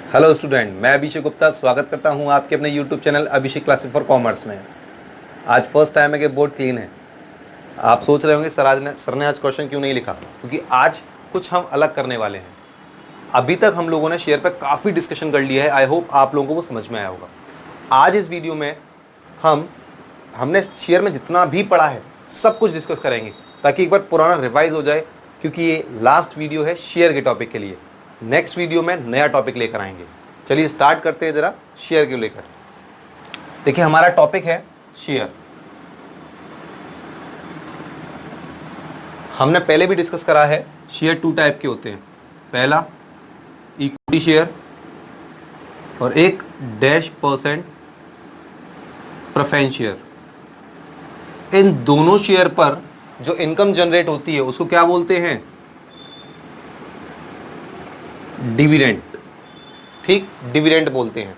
Hello student, मैं अभिषेक गुप्ता स्वागत करता हूं आपके अपने YouTube channel Abhishek classes for commerce में। आज फर्स्ट टाइम है कि बोर्ड क्लीन है। आप सोच रहे होंगे सर ने आज क्वेश्चन क्यों नहीं लिखा, क्योंकि आज कुछ हम अलग करने वाले हैं। अभी तक हम लोगों ने शेयर पर काफ़ी डिस्कशन कर लिया है। आई होप आप लोगों को वो समझ में आया होगा। आज इस वीडियो में हमने शेयर में जितना भी पढ़ा है सब कुछ डिस्कस करेंगे, ताकि एक बार पुराना रिवाइज हो जाए, क्योंकि ये लास्ट वीडियो है शेयर के टॉपिक के लिए। नेक्स्ट वीडियो में नया टॉपिक लेकर आएंगे। चलिए स्टार्ट करते हैं जरा शेयर को लेकर। देखिए, हमारा टॉपिक है शेयर। हमने पहले भी डिस्कस करा है, शेयर टू टाइप के होते हैं। पहला इक्विटी शेयर और एक -% प्रेफरेंस शेयर। इन दोनों शेयर पर जो इनकम जनरेट होती है उसको क्या बोलते हैं? डिविडेंड। ठीक, डिविडेंड बोलते हैं।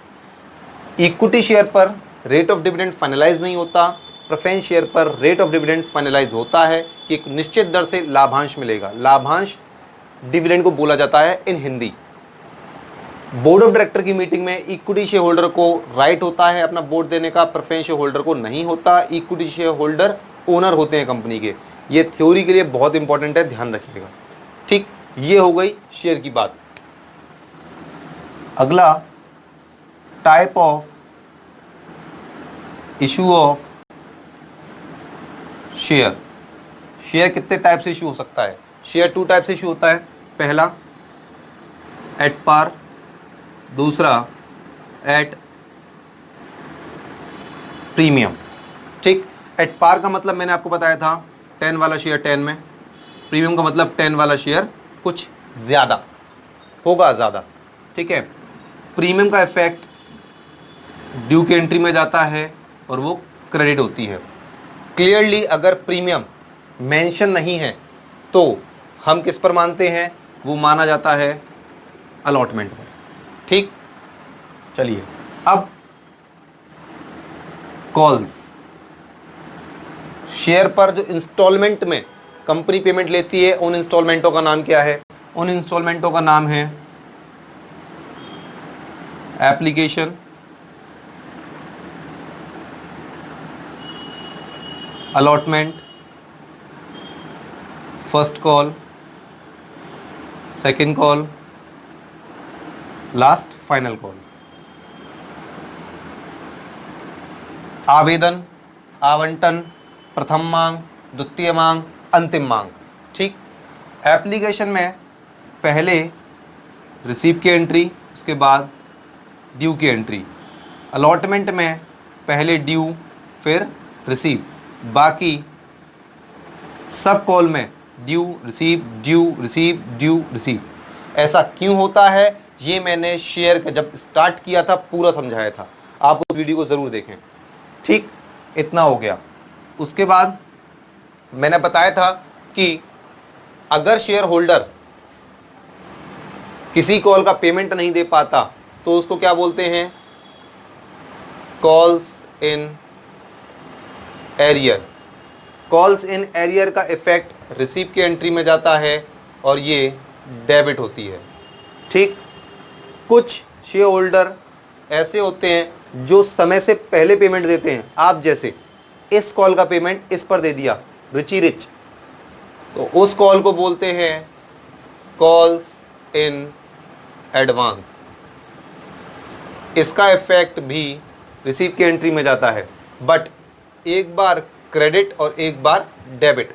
इक्विटी शेयर पर रेट ऑफ डिविडेंड फाइनलाइज नहीं होता, प्रेफरेंस शेयर पर रेट ऑफ डिविडेंड फाइनलाइज होता है कि एक निश्चित दर से लाभांश मिलेगा। लाभांश डिविडेंड को बोला जाता है इन हिंदी। बोर्ड ऑफ डायरेक्टर की मीटिंग में इक्विटी शेयर होल्डर को राइट होता है अपना वोट देने का, प्रेफरेंस शेयर होल्डर को नहीं होता। इक्विटी शेयर होल्डर ओनर होते हैं कंपनी के। ये थ्योरी के लिए बहुत इंपॉर्टेंट है, ध्यान रखिएगा। ठीक, ये हो गई शेयर की बात। अगला type of issue of share. Share कितने टाइप से इशू हो सकता है? शेयर टू टाइप से इशू होता है। पहला एट पार, दूसरा एट प्रीमियम। ठीक, एट पार का मतलब मैंने आपको बताया था 10 वाला शेयर 10 में, प्रीमियम का मतलब 10 वाला शेयर कुछ ज़्यादा होगा, ज़्यादा। ठीक है, प्रीमियम का इफेक्ट ड्यू की एंट्री में जाता है और वो क्रेडिट होती है। क्लियरली अगर प्रीमियम मेंशन नहीं है तो हम किस पर मानते हैं? वो माना जाता है अलॉटमेंट में। ठीक, चलिए अब कॉल्स। शेयर पर जो इंस्टॉलमेंट में कंपनी पेमेंट लेती है, उन इंस्टॉलमेंटों का नाम क्या है? उन इंस्टॉलमेंटों का नाम है application, allotment, first call, second call, last final call. आवेदन, आवंटन, प्रथम मांग, द्वितीय मांग, अंतिम मांग। ठीक, एप्लीकेशन में पहले रिसीव की एंट्री, उसके बाद ड्यू की एंट्री। अलॉटमेंट में पहले ड्यू फिर रिसीव। बाकी सब कॉल में due receive, due receive, due receive. ऐसा क्यों होता है ये मैंने शेयर का जब स्टार्ट किया था पूरा समझाया था, आप उस वीडियो को ज़रूर देखें। ठीक, इतना हो गया। उसके बाद मैंने बताया था कि अगर शेयर होल्डर किसी कॉल का पेमेंट नहीं दे पाता तो उसको क्या बोलते हैं? Calls in arrear. Calls in arrear का इफेक्ट रिसीव की एंट्री में जाता है और ये डेबिट होती है। ठीक, कुछ शेयर होल्डर ऐसे होते हैं जो समय से पहले पेमेंट देते हैं। आप जैसे इस कॉल का पेमेंट इस पर दे दिया, रिची रिच, तो उस कॉल को बोलते हैं कॉल्स इन एडवांस। इसका इफेक्ट भी रिसीव की एंट्री में जाता है, बट एक बार क्रेडिट और एक बार डेबिट।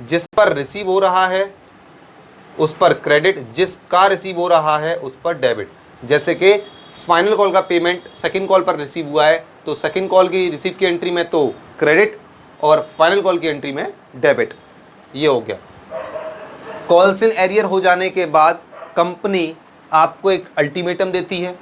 जिस पर रिसीव हो रहा है उस पर क्रेडिट, जिसका रिसीव हो रहा है उस पर डेबिट। जैसे कि फाइनल कॉल का पेमेंट सेकंड कॉल पर रिसीव हुआ है तो सेकंड कॉल की रिसीव की एंट्री में तो क्रेडिट और फाइनल कॉल की एंट्री में डेबिट। ये हो गया। कॉल्स इन एरियर हो जाने के बाद कंपनी आपको एक अल्टीमेटम देती है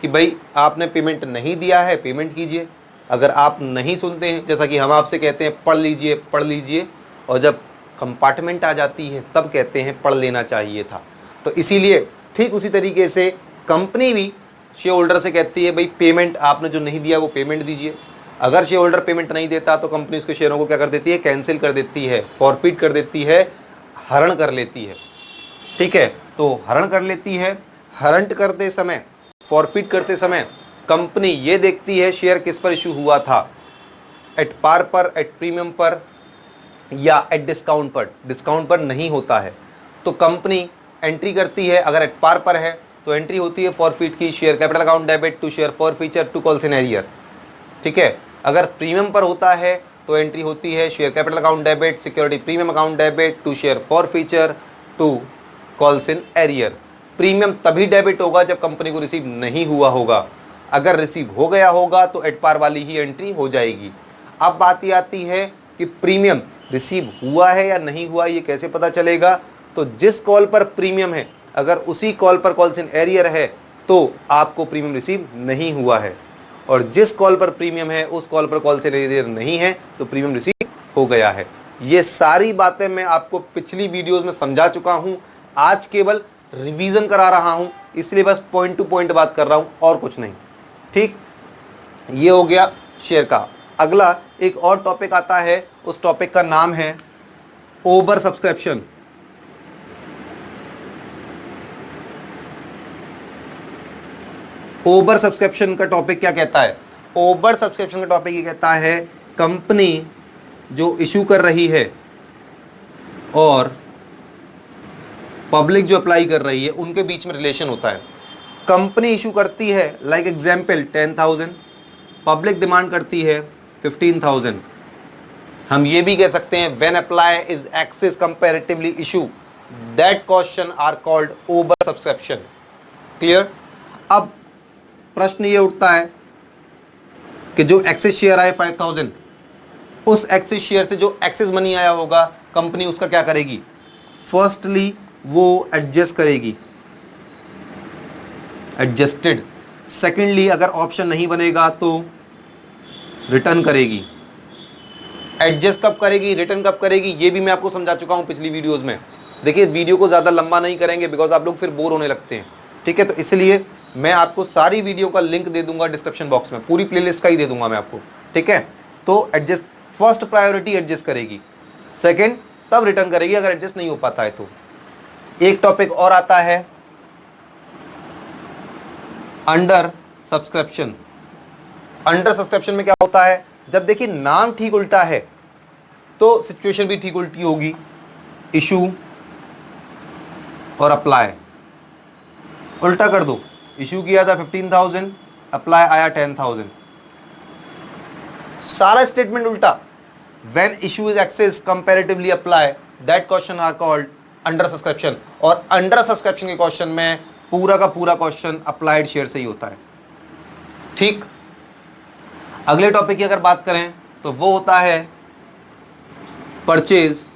कि भाई आपने पेमेंट नहीं दिया है, पेमेंट कीजिए। अगर आप नहीं सुनते हैं, जैसा कि हम आपसे कहते हैं पढ़ लीजिए पढ़ लीजिए, और जब कंपार्टमेंट आ जाती है तब कहते हैं पढ़ लेना चाहिए था। तो इसीलिए ठीक उसी तरीके से कंपनी भी शेयर होल्डर से कहती है भाई पेमेंट आपने जो नहीं दिया वो पेमेंट दीजिए। अगर शेयर होल्डर पेमेंट नहीं देता तो कंपनी उसके शेयरों को क्या कर देती है? कैंसिल कर देती है, फॉरफिट कर देती है, हरण कर लेती है। ठीक है, तो हरण कर लेती है। हरण करते समय फॉरफिट करते समय कंपनी ये देखती है शेयर किस पर इशू हुआ था, एट पार पर, एट प्रीमियम पर या एट डिस्काउंट पर। डिस्काउंट पर नहीं होता है तो कंपनी एंट्री करती है। अगर एट पार पर है तो एंट्री होती है फॉरफिट की, share capital account debit to share forfeiture to calls in arrear. ठीक है, अगर प्रीमियम पर होता है तो एंट्री होती है share capital account debit, security premium account debit to share forfeiture to calls in arrear. Premium तभी डेबिट होगा जब कंपनी को रिसीव नहीं हुआ होगा, अगर रिसीव हो गया होगा तो एट पार वाली ही एंट्री हो जाएगी। अब बात ये आती है कि प्रीमियम रिसीव हुआ है या नहीं हुआ, ये कैसे पता चलेगा? तो जिस कॉल पर प्रीमियम है, अगर उसी कॉल पर कॉल्स इन एरियर है तो आपको प्रीमियम रिसीव नहीं हुआ है, और जिस कॉल पर प्रीमियम है उस कॉल पर कॉल्स इन एरियर नहीं है तो प्रीमियम रिसीव हो गया है। ये सारी बातें मैं आपको पिछली वीडियोस में समझा चुका हूं, आज केवल रिवीजन करा रहा हूं, इसलिए बस पॉइंट टू पॉइंट बात कर रहा हूं और कुछ नहीं। ठीक, ये हो गया शेयर का। अगला एक और टॉपिक आता है, उस टॉपिक का नाम है ओवर सब्सक्रिप्शन। ओवर सब्सक्रिप्शन का टॉपिक क्या कहता है? ओवर सब्सक्रिप्शन का टॉपिक ये कहता है कंपनी जो इशू कर रही है और पब्लिक जो अप्लाई कर रही है उनके बीच में रिलेशन होता है। कंपनी इशू करती है, लाइक एग्जाम्पल 10,000, पब्लिक डिमांड करती है 15,000। हम ये भी कह सकते हैं when apply is excess comparatively issue that question are called over subscription. Clear? अब प्रश्न ये उठता है कि जो एक्सेस शेयर आए 5,000, उस एक्सेस शेयर से जो एक्सेस मनी आया होगा कंपनी उसका क्या करेगी? फर्स्टली वो एडजस्ट करेगी, एडजस्टेड। सेकेंडली अगर ऑप्शन नहीं बनेगा तो रिटर्न करेगी। एडजस्ट कब करेगी, रिटर्न कब करेगी, ये भी मैं आपको समझा चुका हूं पिछली वीडियोस में। देखिए वीडियो को ज़्यादा लंबा नहीं करेंगे बिकॉज आप लोग फिर बोर होने लगते हैं। ठीक है, तो इसलिए मैं आपको सारी वीडियो का लिंक दे दूंगा डिस्क्रिप्शन बॉक्स में, पूरी प्लेलिस्ट का ही दे दूंगा मैं आपको। ठीक है, तो एडजस्ट, फर्स्ट प्रायोरिटी एडजस्ट करेगी, सेकेंड तब रिटर्न करेगी अगर एडजस्ट नहीं हो पाता है तो। एक टॉपिक और आता है अंडर सब्सक्रिप्शन। अंडर सब्सक्रिप्शन में क्या होता है? जब देखिए नाम ठीक उल्टा है तो सिचुएशन भी ठीक उल्टी होगी। इशू और अप्लाई उल्टा कर दो, इशू किया था 15,000, अप्लाई आया 10,000, सारा स्टेटमेंट उल्टा। When issue is excess comparatively apply that question are called under subscription. और अंडर सब्सक्रिप्शन के क्वेश्चन में पूरा का पूरा क्वेश्चन अप्लाइड शेयर से ही होता है। ठीक, अगले टॉपिक की अगर बात करें तो वो होता है परचेज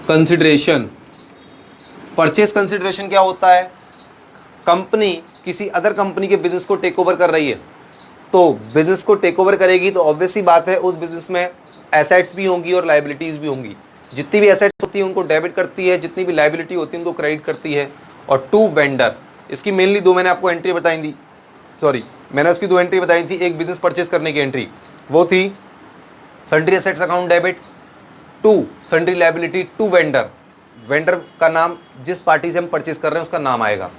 कंसिडरेशन। परचेज कंसिडरेशन क्या होता है? कंपनी किसी अदर कंपनी के बिजनेस को टेक ओवर कर रही है, तो बिजनेस को टेक ओवर करेगी तो ऑब्वियस सी बात है उस बिजनेस में एसेट्स भी होंगी और लाइबिलिटीज भी होंगी। जितनी भी एसेट्स होती है उनको डेबिट करती है, जितनी भी लाइबिलिटी होती है उनको क्रेडिट करती है। और टू वेंडर, इसकी मेनली दो मैंने आपको एंट्री बताई थी, सॉरी मैंने उसकी दो एंट्री बताई थी। एक बिजनेस परचेज करने की एंट्री, वो थी sundry assets account debit to sundry liability to vendor. Vendor का नाम, जिस पार्टी से हम परचेज कर रहे हैं उसका नाम आएगा।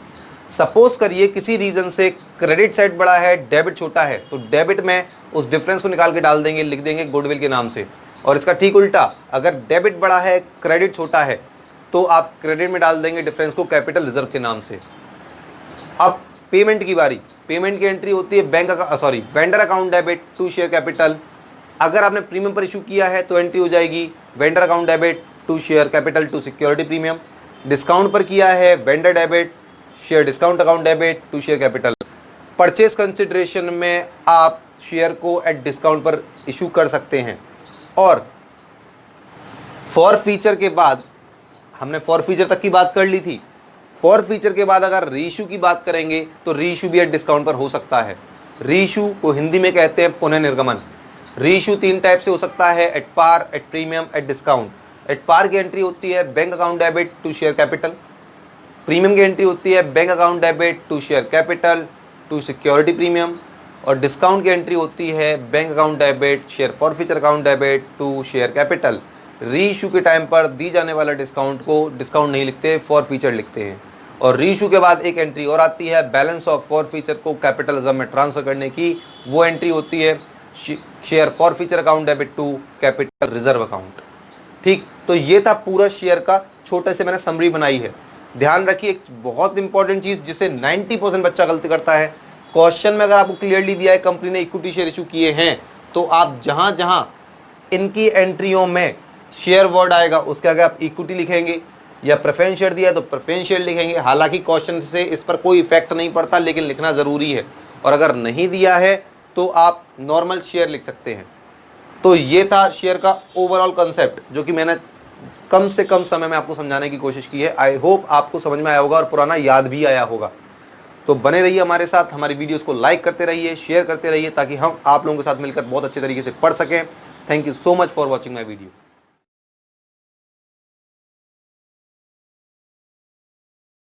सपोज करिए किसी रीजन से क्रेडिट साइड बड़ा है, डेबिट छोटा है, तो डेबिट में उस डिफरेंस को निकाल के डाल देंगे, लिख देंगे गुडविल के नाम से। और इसका ठीक उल्टा, अगर डेबिट बड़ा है क्रेडिट छोटा है तो आप क्रेडिट में डाल देंगे डिफरेंस को कैपिटल रिजर्व के नाम से। अब पेमेंट की बारी, पेमेंट की एंट्री होती है vendor account debit to share capital. अगर आपने प्रीमियम पर इशू किया है तो एंट्री हो जाएगी vendor account debit to share capital to security premium. Discount पर किया है vendor debit share discount account debit to share capital. Purchase consideration में आप शेयर को एट डिस्काउंट पर इशू कर सकते हैं। और फॉर फीचर के बाद, हमने फॉर फीचर तक की बात कर ली थी, फॉर फीचर के बाद अगर रीइशू की बात करेंगे तो रीइशू भी एट डिस्काउंट पर हो सकता है। रीइशू को हिंदी में कहते हैं पुनः निर्गमन। रीइशू तीन टाइप से हो सकता है, at par, at premium, at discount. At par की एंट्री होती है bank account debit to share capital. Premium की एंट्री होती है bank account debit to share capital to security premium. और डिस्काउंट की एंट्री होती है bank account debit share forfeiture account debit to share capital. Reissue के time पर दी जाने वाला डिस्काउंट को डिस्काउंट नहीं लिखते, फॉर फीचर लिखते हैं। और रीइशू के बाद एक एंट्री और आती है बैलेंस ऑफ फॉरफीचर को कैपिटलिज्म में ट्रांसफर करने की, वो एंट्री होती है share forfeiture account debit to capital reserve account. ठीक, तो ये था पूरा शेयर का, छोटे से मैंने समरी बनाई है। ध्यान रखिए एक बहुत इंपॉर्टेंट चीज जिसे 90% बच्चा गलती करता है, क्वेश्चन में अगर आपको क्लियरली दिया है कंपनी ने इक्विटी शेयर इशू किए हैं, तो आप जहां जहां इनकी एंट्रियों में शेयर वर्ड आएगा उसके आगे आप इक्विटी लिखेंगे, या प्रेफरेंस शेयर दिया है तो प्रेफरेंस शेयर लिखेंगे। हालांकि क्वेश्चन से इस पर कोई इफेक्ट नहीं पड़ता, लेकिन लिखना ज़रूरी है। और अगर नहीं दिया है तो आप नॉर्मल शेयर लिख सकते हैं। तो ये था शेयर का ओवरऑल कंसेप्ट, जो कि मैंने कम से कम समय में आपको समझाने की कोशिश की है। आई होप आपको समझ में आया होगा और पुराना याद भी आया होगा। तो बने रहिए हमारे साथ, हमारी वीडियोस को लाइक करते रहिए, शेयर करते रहिए, ताकि हम आप लोगों के साथ मिलकर बहुत अच्छे तरीके से पढ़ सकें। Thank you so much for watching my video.